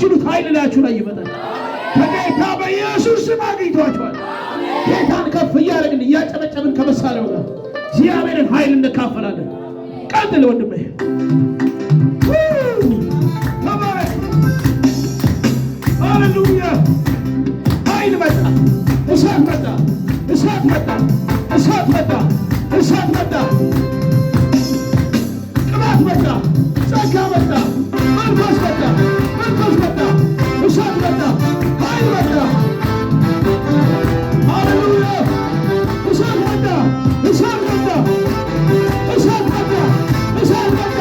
የማትችሉት ኃይል ላያችሁ ላይ ይመጣል። በጌታ በኢየሱስ ስም አግኝቷችኋል። ጌታን ከፍ እያደረግን እያጨበጨብን ከመሳሪያው ጋር እግዚአብሔርን ኃይል እንካፈላለን። ቀጥል ወንድሜ። ሃሌሉያ! ኃይል መጣ፣ እሳት መጣ፣ እሳት መጣ፣ እሳት መጣ፣ እሳት መጣ፣ ቅባት መጣ፣ ጸጋ መጣ፣ መንፈስ መጣ፣ መንፈስ መጣ፣ እሳት መጣ፣ ኃይል መጣ። ሃሌሉያ! እሳት መጣ፣ እሳት መጣ፣ እሳት መጣ፣ እሳት መጣ።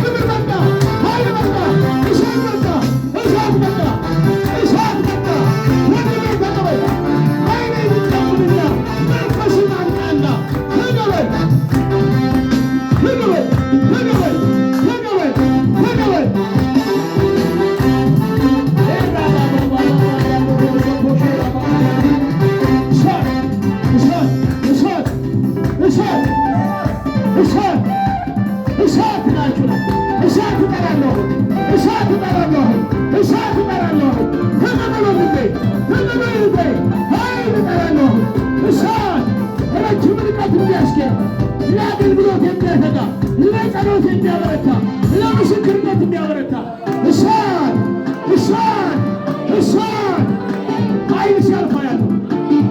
ክብር መጣ፣ ኃይል መጣ፣ እሳት መጣ፣ እሳት መጣ፣ እሳት መጣ። ወንድሜ ተቀበል። ኃይል ይጨምርና መንፈስን አምጣና ተቀበል፣ ተቀበል፣ ተቀበል፣ ተቀበል፣ ተቀበል። እሳት እሳት ናችሁ። እሳት እጠራለሁ፣ እሳት እጠራለሁ፣ እሳት እጠራለሁ። ተቀበሉልኝ፣ ተቀበሉልኝ። ኃይል እጠራለሁ። እሳት ረጅም ርቀት የሚያስኬድ ለአገልግሎት የሚያተጋ ለጸሎት የሚያበረታ ለምስክርነት የሚያበረታ እሳት እሳት እሳት። ኃይል ሲያልፋ ያሉ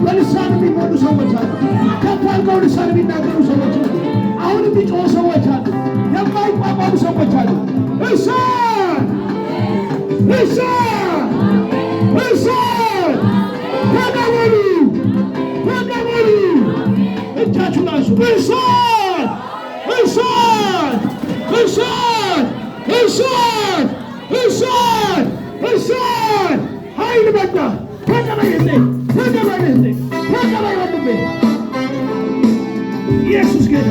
በልሳን የሚሞሉ ሰዎች አሉ። ከፍ አድርገው ልሳን የሚናገሩ ሰዎች አሉ። አሁን የሚጮሁ ሰዎች አሉ። የማይቋቋሙ ሰዎች አሉ። እሳት እሳት እሳት። ተቀበሉ፣ ተቀበሉ። እጃችሁን አንሱ። እሳት እሳት እሳት እሳት እሳት እሳት። ኃይል መጣ። ተቀበልልኝ፣ ተቀበልልኝ፣ ተቀበል ወንድሜ። ኢየሱስ ጌታ።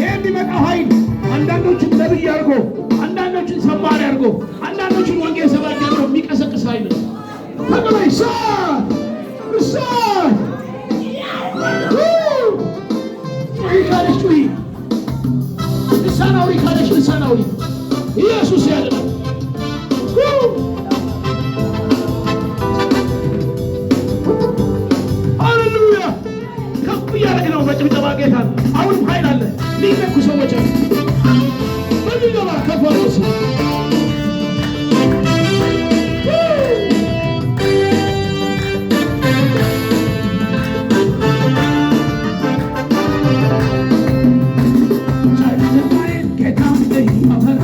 የሚመጣው ኃይል አንዳንዶችን ነብይ አድርጎ፣ አንዳንዶችን ሰባሪ አድርጎ፣ አንዳንዶችን ወንጌል ሰባኪ አድርጎ የሚቀሰቅስ ኃይል ነው። ተቀበል። እሳት እሳት። ጩኺ ካለች ጩኺ፣ ልሳን አውሪ ካለች ልሳን አውሪ። ኢየሱስ ያድናል። ሃሌሉያ! ከፍ እያደረግን ነው በጭብጨባ ጌታን። አሁንም ኃይል አለ። ሊነኩ ሰዎች አሉ። በሚገባ ከፍ አድርጎ ጨለማዬን ጌታ እያበራ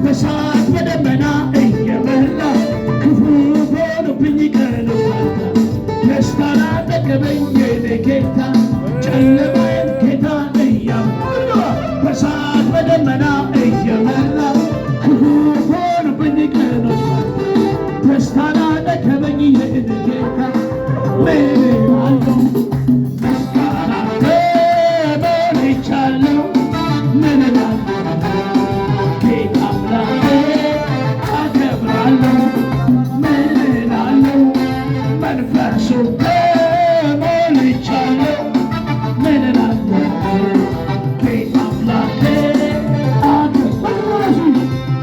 በእሳት በደመና እየበላ ክፉ ሆኖብኝ ቀኖች ደስታን አጠገበኝ የኔ ጌታ። ጨለማዬን ጌታ እያበራ በእሳት በደመና እየበላ ክፉ ሆኖብኝ ቀኖች ደስታን አጠገበኝ የኔ ጌታ። ምን አለው ምስጋና ተሞልቻለሁ። ምን እላለሁ ጌታ አምላኬ አከብራለሁ። ምን እላለሁ መንፈሱ ተሞልቻለሁ። ምን እላለሁ ጌታ አምላኬ አከብራለሁ።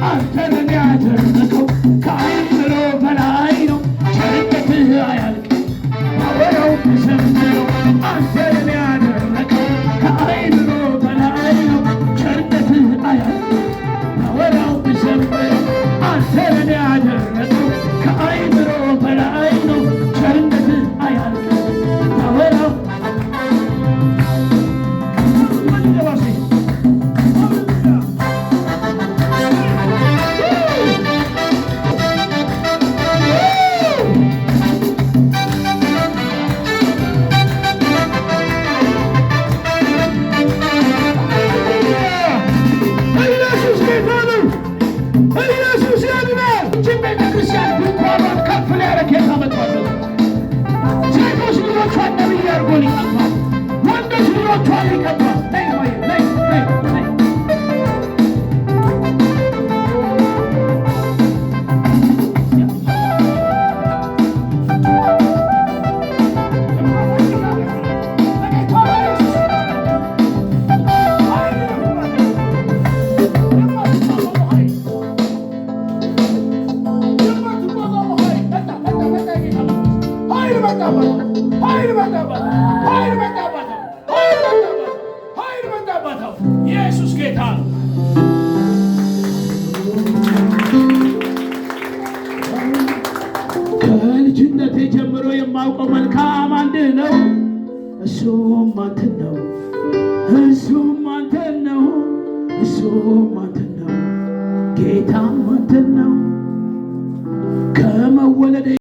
አንተን ያደረገው ከአእምሮ በላይ ነው። ቸርነትህ አያልቅም። ወሬው ተሰምቶ መጣባታው ኢየሱስ ጌታ ነው። ከልጅነቴ ጀምሮ የማውቀው መልካም አንድ ነው፣ እሱም አንተን ነው። እሱም